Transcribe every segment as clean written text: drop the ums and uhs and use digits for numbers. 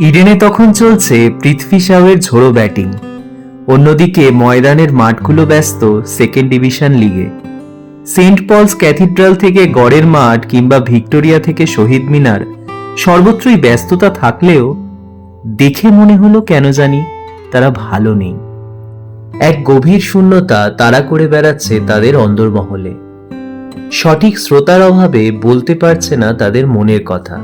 ইডেনে তখন চলছে পৃথ্বী শাওয়ের ঝোড়ো ব্যাটিং। অন্যদিকে ময়দানের মাঠগুলো ব্যস্ত সেকেন্ড ডিভিশন লিগে। সেন্ট পলস ক্যাথিড্রাল থেকে গড়ের মাঠ কিংবা ভিক্টোরিয়া থেকে শহীদ মিনার, সর্বত্রই ব্যস্ততা থাকলেও দেখে মনে হলো কেন জানি তারা ভালো নেই। এক গভীর শূন্যতা তাড়া করে বেড়াচ্ছে তাদের অন্দরমহলে। সঠিক শ্রোতার অভাবে বলতে পারছে না তাদের মনের কথা।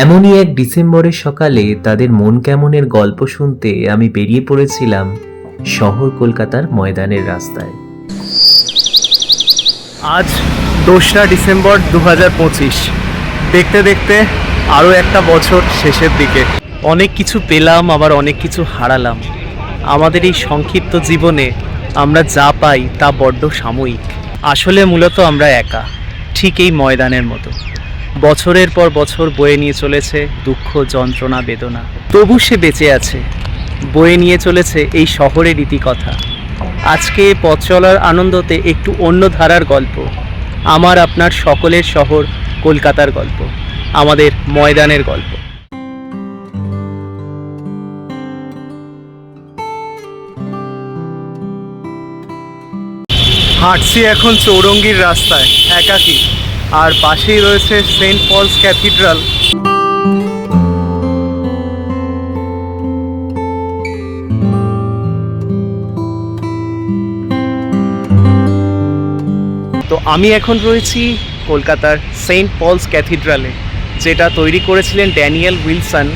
এমনই এক ডিসেম্বরের সকালে তাদের মন কেমনের গল্প শুনতে আমি বেরিয়ে পড়েছিলাম শহর কলকাতার ময়দানের রাস্তায়। আজ 2রা ডিসেম্বর 2025। দেখতে দেখতে আরও একটা বছর শেষের দিকে। অনেক কিছু পেলাম, আবার অনেক কিছু হারালাম। আমাদের এই সংক্ষিপ্ত জীবনে আমরা যা পাই তা বড্ড সাময়িক। আসলে মূলত আমরা একা, ঠিক এই ময়দানের মতো। বছরের পর বছর বয়ে নিয়ে চলেছে দুঃখ, যন্ত্রণা, বেদনা। তবু সে বেঁচে আছে, বয়ে নিয়ে চলেছে এই শহরের ইতিকথা। আজকে পথ চলার আনন্দতে একটু অন্য ধারার গল্প, আমার আপনার সকলের শহর কলকাতার গল্প, আমাদের ময়দানের গল্প। হাঁটছি এখন চৌরঙ্গীর রাস্তায় একাকী, আর পাশেই রয়েছে সেন্ট পলস ক্যাথিড্রাল। তো আমি এখন রয়েছি কলকাতার সেন্ট পলস ক্যাথিড্রালে, যেটা তৈরি করেছিলেন ড্যানিয়েল উইলসন।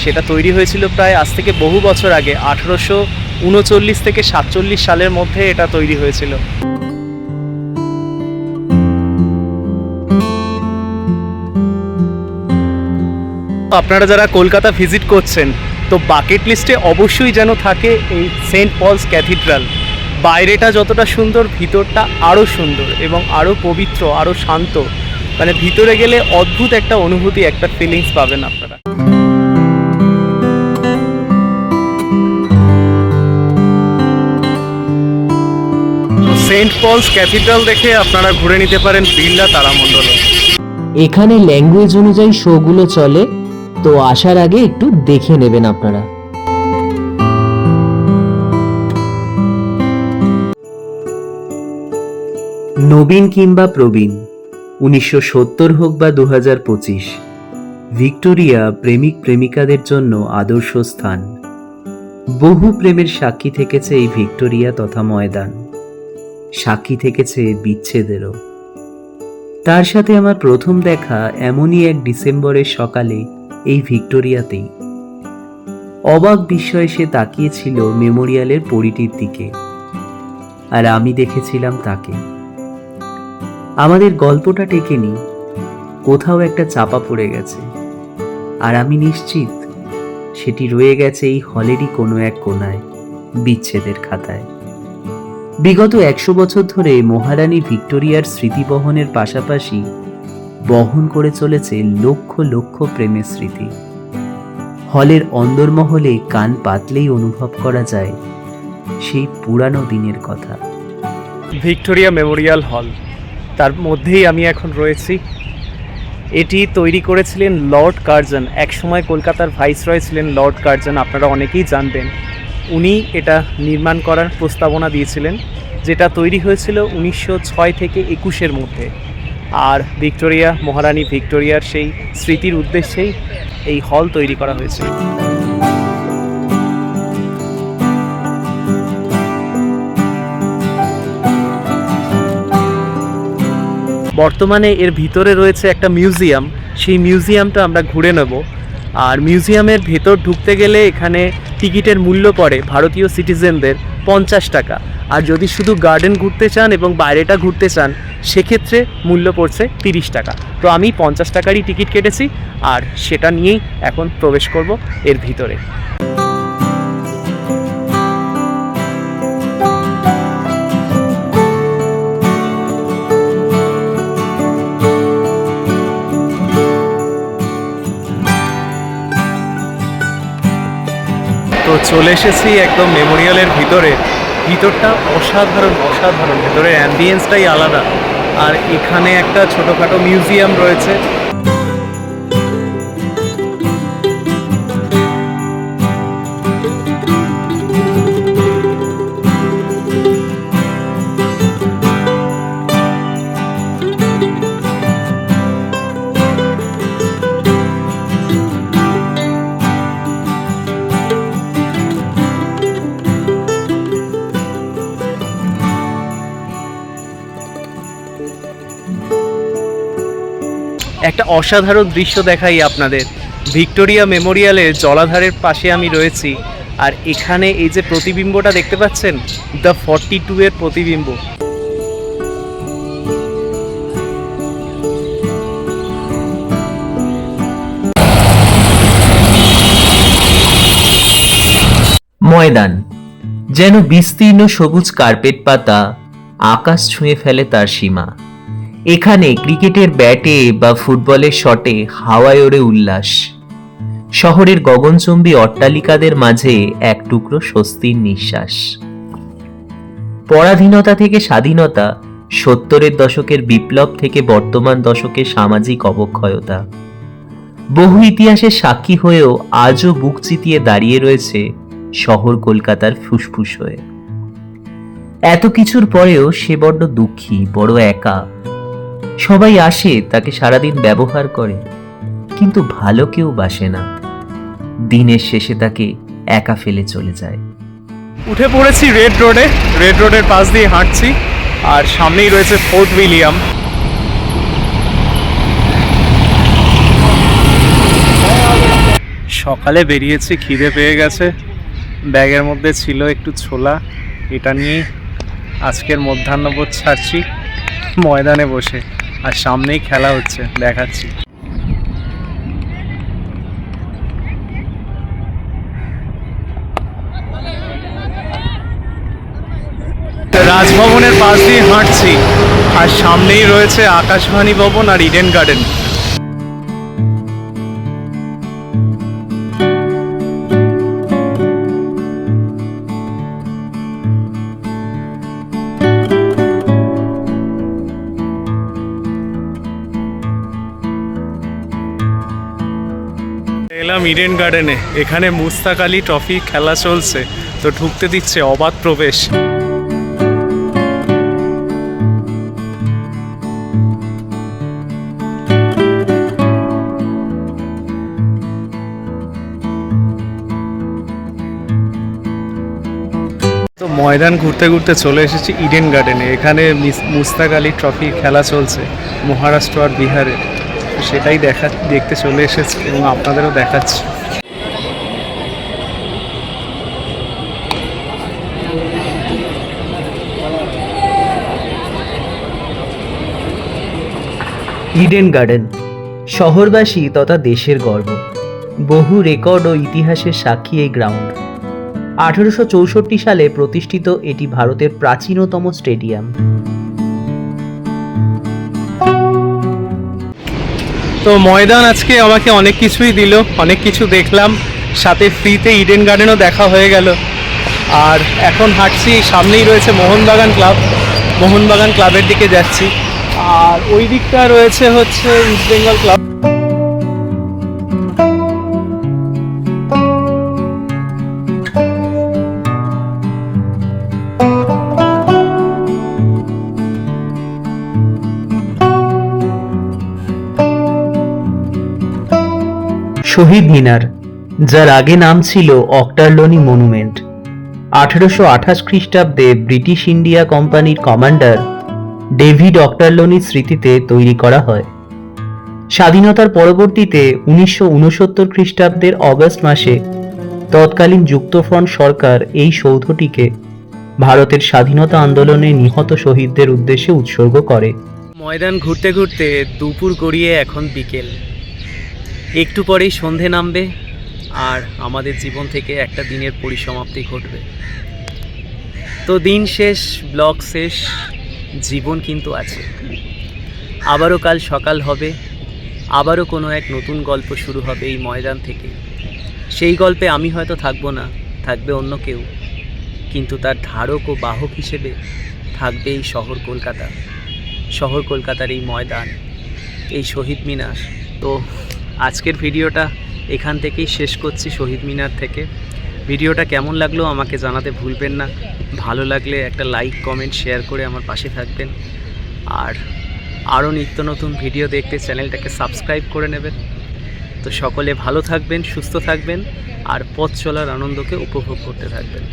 সেটা তৈরি হয়েছিল প্রায় আজ থেকে বহু বছর আগে, 1839 থেকে 47 সালের মধ্যে এটা তৈরি হয়েছিল। আপনারা যারা কলকাতা ভিজিট করছেন, তো বাকেট লিস্টে অবশ্যই যেন থাকে এই সেন্ট পলস ক্যাথিড্রাল। বাইরেটা যতটা সুন্দর, ভিতরটা আরও সুন্দর এবং আরও পবিত্র, আরও শান্ত। মানে ভিতরে গেলে অদ্ভুত একটা অনুভূতি, একটা ফিলিংস পাবেন আপনারা। সেন্ট পলস ক্যাথিড্রাল দেখে আপনারা ঘুরে নিতে পারেন বিড়লা তারামণ্ডল। এখানে ল্যাঙ্গুয়েজ অনুযায়ী শোগুলো চলে, তো আসার আগে একটু দেখে নেবেন আপনারা। নবীন কিংবা প্রবীণ, 1970 হোক বা 2025, ভিক্টোরিয়া প্রেমিক প্রেমিকাদের জন্য আদর্শ স্থান। বহু প্রেমের সাক্ষী থেকেছে এই ভিক্টোরিয়া তথা ময়দান, সাক্ষী থেকেছে বিচ্ছেদেরও। তার সাথে আমার প্রথম দেখা এমনই এক ডিসেম্বরের সকালে এই ভিক্টোরিয়াতেই। অবাক বিস্ময়ে সে তাকিয়েছিল মেমোরিয়ালের পরিটির দিকে, আর আমি দেখেছিলাম তাকে। আমাদের গল্পটা টেকেনি, কোথাও একটা চাপা পড়ে গেছে, আর আমি নিশ্চিত সেটি রয়ে গেছে এই হলেরই কোনো এক কোনায়, বিচ্ছেদের খাতায়। বিগত 100 বছর ধরে মহারানী ভিক্টোরিয়ার স্মৃতি বহনের পাশাপাশি বহন করে চলেছে লক্ষ লক্ষ প্রেমের স্মৃতি। হলের অন্দরমহলে কান পাতলেই অনুভব করা যায় সেই পুরানো দিনের কথা। ভিক্টোরিয়া মেমোরিয়াল হল, তার মধ্যেই আমি এখন রয়েছি। এটি তৈরি করেছিলেন লর্ড কার্জন। একসময় কলকাতার ভাইসরয় ছিলেন লর্ড কার্জন, আপনারা অনেকেই জানবেন। উনি এটা নির্মাণ করার প্রস্তাবনা দিয়েছিলেন, যেটা তৈরি হয়েছিল 1906 থেকে 21-এর মধ্যে। আর ভিক্টোরিয়া, মহারানী ভিক্টোরিয়ার সেই স্মৃতির উদ্দেশ্যেই এই হল তৈরি করা হয়েছিল। বর্তমানে এর ভিতরে রয়েছে একটা মিউজিয়াম, সেই মিউজিয়ামটা আমরা ঘুরে নেব। আর মিউজিয়ামের ভেতর ঢুকতে গেলে এখানে টিকিটের মূল্য পড়ে ভারতীয় সিটিজেনদের 50 টাকা। আর যদি শুধু গার্ডেন ঘুরতে চান এবং বাইরেটা ঘুরতে চান, সেক্ষেত্রে মূল্য পড়ছে 30 টাকা। তো আমি 50 টাকারই টিকিট কেটেছি, আর সেটা নিয়েই এখন প্রবেশ করব এর ভিতরে। তো চলে এসেছি একদম মেমোরিয়ালের ভিতরে। ভিতরটা অসাধারণ অসাধারণ, ভেতরের অ্যাম্বিয়েন্সটাই আলাদা। আর এখানে একটা ছোটোখাটো মিউজিয়াম রয়েছে। একটা অসাধারণ দৃশ্য দেখাই আপনাদের। ভিক্টোরিয়া মেমোরিয়ালের জলাধারের পাশে আমি রয়েছি, আর এখানে এই যে প্রতিবিম্বটা দেখতে পাচ্ছেন, দ্য 42 এর প্রতিবিম্ব। ময়দান যেন বিস্তীর্ণ সবুজ কার্পেট পাতা, আকাশ ছুঁয়ে ফেলে তার সীমা। এখানে ক্রিকেটের ব্যাটে বা ফুটবলের শটে হাওয়ায় ওড়ে উল্লাস। শহরের গগনচুম্বী অট্টালিকাদের মাঝে এক টুকরো স্বস্তির নিঃশ্বাস। পরাধীনতা থেকে স্বাধীনতা, 70-এর দশকের বিপ্লব থেকে বর্তমান দশকের সামাজিক অবক্ষয়তা, বহু ইতিহাসের সাক্ষী হয়েও আজও বুক চিতিয়ে দাঁড়িয়ে রয়েছে শহর কলকাতার ফুসফুস হয়ে। এত কিছুর পরেও সে বড্ড দুঃখী, বড় একা। সবাই আসে, তাকে সারাদিন ব্যবহার করে, কিন্তু ভালো কেউ বাসে না। দিনের শেষে তাকে একা ফেলে চলে যায়। উঠে পড়েছি রেড রোডে, রেড রোডের পাশ দিয়ে হাঁটছি, আর সামনেই রয়েছে ফোর্ট উইলিয়াম। সকালে বেরিয়েছি, খিদে পেয়ে গেছে, ব্যাগের মধ্যে ছিল একটু ছোলা, এটা নিয়েই আজকের মধ্যাহ্নভোজ ছাড়ছি ময়দানে বসে। আর সামনেই খেলা হচ্ছে, দেখাচ্ছি। রাজভবনের পাশ দিয়ে হাঁটছি, আর সামনেই রয়েছে আকাশবাণী ভবন আর ইডেন গার্ডেন। এলাম ইডেন গার্ডেনে, এখানে মুস্তাক আলী ট্রফি খেলা চলছে, তো ঢুকতে দিচ্ছে অবাধ প্রবেশ। তো ময়দান ঘুরতে ঘুরতে চলে এসেছি ইডেন গার্ডেনে। এখানে মুস্তাক আলী ট্রফি খেলা চলছে মহারাষ্ট্র আর বিহারে, সেটাই দেখতে চলে এসেছি এবং আপনাদেরও দেখাচ্ছি। ইডেন গার্ডেন শহরবাসী তথা দেশের গর্ব। বহু রেকর্ড ও ইতিহাসের সাক্ষী এই গ্রাউন্ড। 1864 সালে প্রতিষ্ঠিত এটি ভারতের প্রাচীনতম স্টেডিয়াম। তো ময়দান আজকে আমাকে অনেক কিছুই দিল, অনেক কিছু দেখলাম, সাথে ফ্রিতে ইডেন গার্ডেনও দেখা হয়ে গেল। আর এখন হাঁটছি, সামনেই রয়েছে মোহনবাগান ক্লাব, মোহনবাগান ক্লাবের দিকে যাচ্ছি। আর ওই দিকটা রয়েছে হচ্ছে ইস্ট বেঙ্গল ক্লাব। শহীদ মিনার, যার আগে নাম ছিল অক্টারলোনি মনুমেন্ট, 1828 খ্রিস্টাব্দে ব্রিটিশ ইন্ডিয়া কোম্পানির কমান্ডার ডেভিড অক্টারলোনির স্মৃতিতে তৈরি করা হয়। স্বাধীনতার পরবর্তীতে 1969 খ্রিস্টাব্দের অগস্ট মাসে তৎকালীন যুক্তফ্রন্ট সরকার এই সৌধটিকে ভারতের স্বাধীনতা আন্দোলনে নিহত শহীদদের উদ্দেশ্যে উৎসর্গ করে। ময়দান ঘুরতে ঘুরতে দুপুর গড়িয়ে এখন বিকেল, একটু পরেই সন্ধে নামবে, আর আমাদের জীবন থেকে একটা দিনের পরিসমাপ্তি ঘটবে। তো দিন শেষ, ব্লগ শেষ, জীবন কিন্তু আছে। আবারও কাল সকাল হবে, আবারও কোনো এক নতুন গল্প শুরু হবে এই ময়দান থেকে। সেই গল্পে আমি হয়তো থাকবো না, থাকবে অন্য কেউ, কিন্তু তার ধারক ও বাহক হিসেবে থাকবে এই শহর কলকাতা, শহর কলকাতার এই ময়দান, এই শহীদ মিনার। তো আজকের ভিডিওটা এখান থেকেই শেষ করছি, শহীদ মিনার থেকে। ভিডিওটা কেমন লাগলো আমাকে জানাতে ভুলবেন না। ভালো লাগলে একটা লাইক, কমেন্ট, শেয়ার করে আমার পাশে থাকবেন। আর আরও নিত্য নতুন ভিডিও দেখতে চ্যানেলটাকে সাবস্ক্রাইব করে নেবেন। তো সকলে ভালো থাকবেন, সুস্থ থাকবেন, আর পথ চলার আনন্দকে উপভোগ করতে থাকবেন।